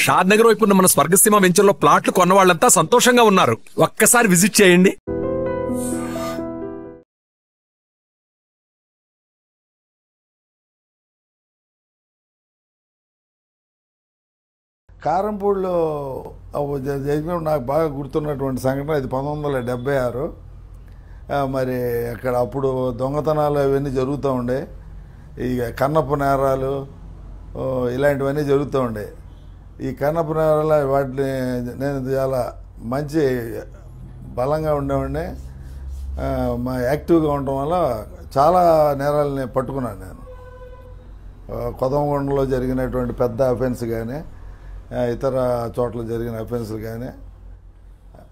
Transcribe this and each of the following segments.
షాద్ నగర్ వైపు ఉన్న మన స్వర్గసీమ వెంచర్లో ప్లాట్లు కొన్న వాళ్ళంతా సంతోషంగా ఉన్నారు. ఒక్కసారి విజిట్ చేయండి. కారంపూడిలో జరిగినప్పుడు నాకు బాగా గుర్తున్నటువంటి సంఘటన ఇది 1976. మరి అక్కడ అప్పుడు దొంగతనాలు అవన్నీ జరుగుతూ ఉండే, ఇక కన్నప్ప నేరాలు ఇలాంటివన్నీ జరుగుతూ ఉండే. ఈ కన్నప్ప నేరాలు వాటిని నేను చాలా మంచి బలంగా ఉండేవాడిని, యాక్టివ్గా ఉండటం వల్ల చాలా నేరాలని పట్టుకున్నాను నేను. కొదమగొండలో జరిగినటువంటి పెద్ద అఫెన్స్ కానీ ఇతర చోట్ల జరిగిన అఫెన్స్లు కానీ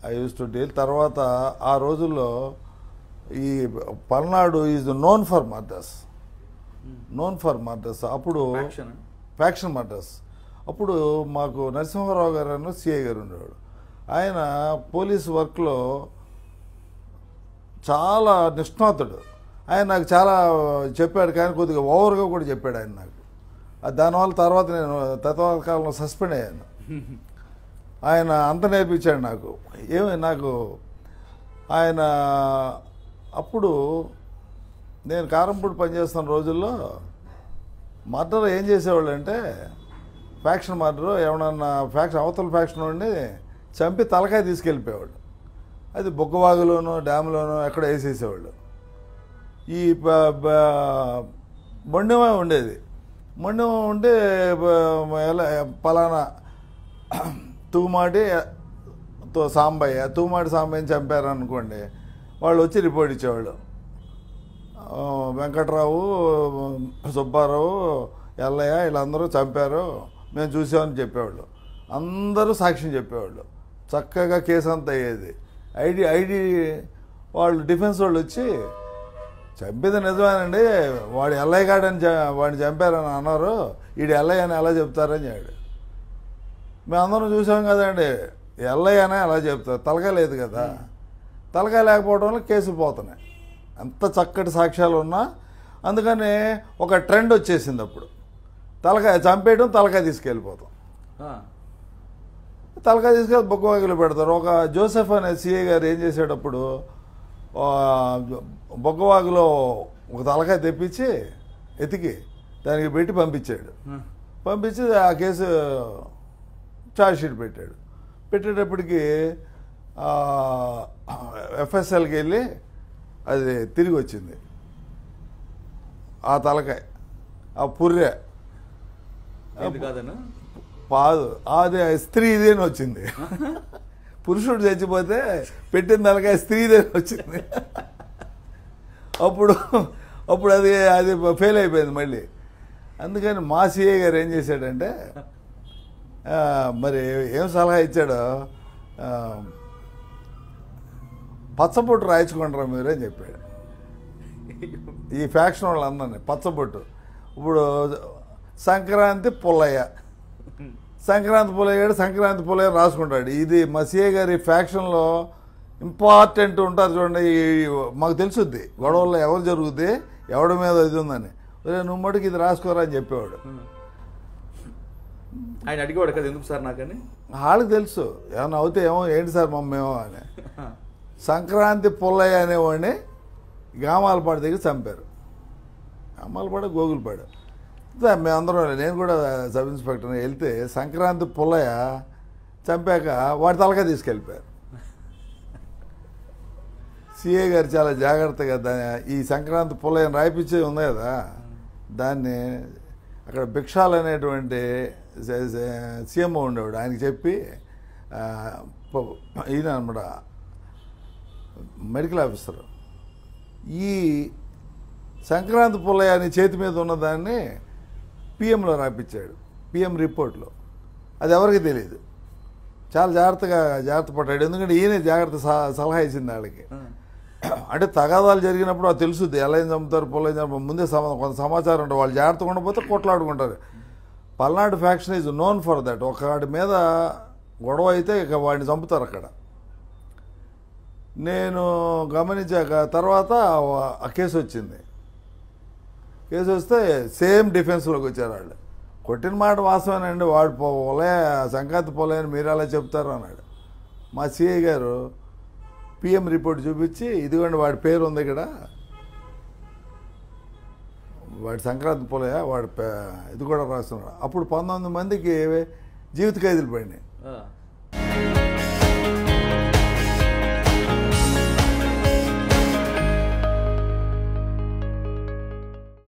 ఐ యూస్ టు డీల్. తర్వాత ఆ రోజుల్లో ఈ Palnadu is known for murders. అప్పుడు ఫ్యాక్షన్ మర్డర్స్. అప్పుడు మాకు నరసింహారావు గారు సిఐ గారు ఉండేవాడు. ఆయన పోలీస్ వర్క్లో చాలా నిష్ణాతుడు. ఆయన నాకు చాలా చెప్పాడు, కానీ కొద్దిగా ఓవర్గా కూడా చెప్పాడు ఆయన నాకు. దానివల్ల తర్వాత నేను తర్వాత కాలంలో సస్పెండ్ అయ్యాను. ఆయన అంత నేర్పించాడు నాకు. నాకు ఆయన అప్పుడు నేను కారంపూడి పనిచేస్తున్న రోజుల్లో మర్డర్ ఏం చేసేవాళ్ళు అంటే, ఫ్యాక్షన్ మర్డరు ఎవడన్నా అవతల ఫ్యాక్షన్ ఉండి చంపి తలకాయ తీసుకెళ్ళిపోయేవాడు. అది బొగ్గవాగులోనూ డ్యామ్లోనూ ఎక్కడ వేసేసేవాళ్ళు. ఈ మొండెమ ఉండేది. మొండెమ ఉంటే పలానా తూమాటి సాంబయ్యని చంపారనుకోండి, వాళ్ళు వచ్చి రిపోర్ట్ ఇచ్చేవాళ్ళు. వెంకట్రావు, సుబ్బారావు, ఎల్లయ్య వీళ్ళందరూ చంపారు, మేము చూసామని చెప్పేవాళ్ళు. అందరూ సాక్ష్యం చెప్పేవాళ్ళు. చక్కగా కేసు అంతా అయ్యేది. ఐడి వాళ్ళు డిఫెన్స్ వాళ్ళు వచ్చి, చంపేది నిజమేనండి, వాడు ఎల్లయ్య గాడని వాడిని చంపారని అన్నారు, వీడు ఎల్లయ్య అని ఎలా చెప్తారని చెప్పాడు. మేమందరం చూసాం కదండి, ఎల్లయ్య అనే ఎలా చెప్తారు, తలకాయ లేదు కదా. తలకాయ లేకపోవడం వల్ల కేసులు పోతున్నాయి. ఎంత చక్కటి సాక్ష్యాలు ఉన్నా. అందుకని ఒక ట్రెండ్ వచ్చేసింది అప్పుడు, తలకాయ చంపేయడం, తలకాయ తీసుకెళ్ళిపోతాం. తలకాయ తీసుకెళ్ళి బొగ్గవాగిలో పెడతారు. ఒక జోసెఫ్ అనే సిఐ గారు ఏం చేసేటప్పుడు బొగ్గవాగులో ఒక తలకాయ తెప్పించి ఎతికి దానికి పెట్టి పంపించాడు. పంపించి ఆ కేసు ఛార్జ్షీట్ పెట్టాడు. పెట్టేటప్పటికి ఎఫ్ఎస్ఎల్కి వెళ్ళి అది తిరిగి వచ్చింది. ఆ తలకాయ, ఆ పుర్రె పాదు, అది స్త్రీదే అని వచ్చింది. పురుషుడు చచ్చిపోతే పెట్టిన తలకాయ స్త్రీదే వచ్చింది. అప్పుడు అది ఫెయిల్ అయిపోయింది మళ్ళీ. అందుకని మా సిఐ గారు ఏం చేశాడంటే, మరి ఏం సలహా ఇచ్చాడో, పచ్చబొట్టు రాయించుకుంటారా మీరు అని చెప్పాడు. ఈ ఫ్యాక్షన్ వాళ్ళందరినీ పచ్చబొట్టు. ఇప్పుడు సంక్రాంతి పుల్లయ్య రాసుకుంటాడు. ఇది మా సిఐ గారి ఫ్యాక్షన్లో ఇంపార్టెంట్ ఉంటారు చూడండి. మాకు తెలుసుద్ది గొడవల్లో ఎవరు జరుగుద్ది, ఎవడి మీద ఇది ఉందని. నువ్వు మటుకు ఇది రాసుకోరా అని చెప్పేవాడు. ఆయన అడిగేవాడు కదా, ఎందుకు సార్ నాకని. వాళ్ళకి తెలుసు, ఏమన్నా అవుతే ఏమో ఏంటి సార్ మమ్మేమో అని. సంక్రాంతి పుల్లయ్య అనేవాడిని గామాలపాడు దగ్గర చంపారు. గామాలపాడు, గోగులపాడు. మేమందరం, నేను కూడా సబ్ ఇన్స్పెక్టర్ని వెళ్తే, సంక్రాంతి పుల్లయ్య చంపాక వాడి తలకాయ తీసుకెళ్ళిపోయారు. సిఏ గారు చాలా జాగ్రత్తగా ఈ సంక్రాంతి పుల్లయ్యని రాయిపించే ఉంది కదా, దాన్ని అక్కడ భిక్షాలు అనేటువంటి సీఎంఓ ఉండేవాడు, ఆయనకి చెప్పి, ఈయన అనమాట మెడికల్ ఆఫీసర్, ఈ సంక్రాంతి పుల్లయ్య అని చేతి మీద ఉన్నదాన్ని పిఎంలో రాయించాడు, పిఎం రిపోర్ట్లో. అది ఎవరికి తెలియదు. చాలా జాగ్రత్త పడ్డాడు. ఎందుకంటే ఈయనే జాగ్రత్త సలహా ఇచ్చింది వాళ్ళకి. అంటే తగాదాలు జరిగినప్పుడు అది తెలుసుద్ది, ఎలా ఏం చంపుతారు, పుల్లయ్య చంపుతారు, ముందే కొంత సమాచారం ఉంటుంది. వాళ్ళు జాగ్రత్తగా ఉండకపోతే కొట్లాడుకుంటారు. Palnadu faction is known for that. ఒకటి మీద గొడవ అయితే ఇక వాడిని చంపుతారు అక్కడ. నేను గమనించాక తర్వాత ఆ కేసు వచ్చింది. కేసు వస్తే సేమ్ డిఫెన్స్లోకి వచ్చారు వాళ్ళు. కొట్టిన మాట వాస్తవేనండి, వాడు పొలే సంక్రాంతి పొలే అని మీరు అలా చెప్తారు అన్నాడు. మా సిఐ గారు పిఎం రిపోర్ట్ చూపించి, ఇదిగోండి వాడి పేరు ఉంది ఇక్కడ, వాడి సంక్రాంతి పొలే, వాడి ఇది కూడా రాస్తున్నాడు. అప్పుడు 19 మందికి జీవిత ఖైదీలు పడినాయి.